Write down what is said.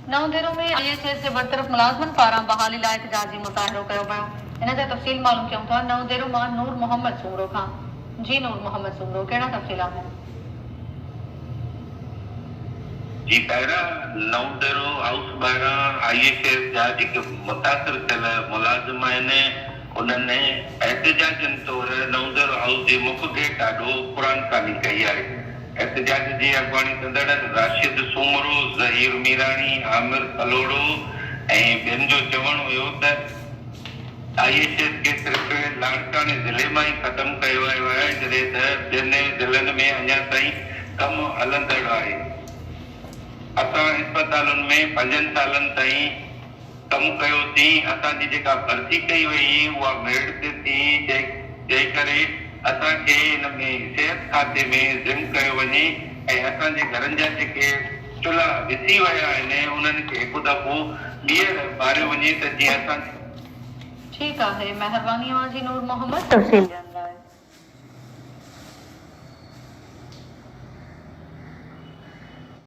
नवदेरो में IAS जे बरतरफ़ मुलाज़िमन पारां बहाली लाइ एहतजाजी मुज़ाहिरो कयो वियो। इन ते तफ़सील मालूम कयूं था नवदेरो मां नूर मोहम्मद सूमरो खां। जी नूर मोहम्मद सूमरो, कहिड़ा तफ़सील आहिनि? जी पहिरां नवदेरो हाउस ॿाहिरां IAS जा जेके मुतासिर थियल मुलाज़िम आहिनि उन्हनि एहतजाजनि तौर नवदेरो हाउस जे मुख गेट ॾाढो क़ुरानखानी कई आहे। एहतजाज जी अॻवानी कंदड़ राशिद सूमरो, ज़हीर मीरानी, आमिर कलोड़ो ऐं ॿियनि जो चवणु हुयो त IAS खे सिर्फ़ लाड़काने ज़िले मां ई ख़तमु कयो वियो आहे जॾहिं त ॿियनि ज़िलनि में अञा ताईं कमु हलंदड़ आहे। असां अस्पतालुनि में 5 सालनि ताईं कमु कयोसीं। असांजी जेका भर्ती कई वई उहा मेरिट ते थी चई करे असांखे हिन में सिहत खाते में ज़िम कयो वञे ऐं असांजे घरनि जा जेके चुल्हा विसी विया आहिनि उन्हनि खे हिकु दफ़ो ॿीहर ॿारियो वञे त जीअं असां ठीकु आहे, महिरबानी जी नूर मोहम्मद तफ़सील ॾियण लाइ।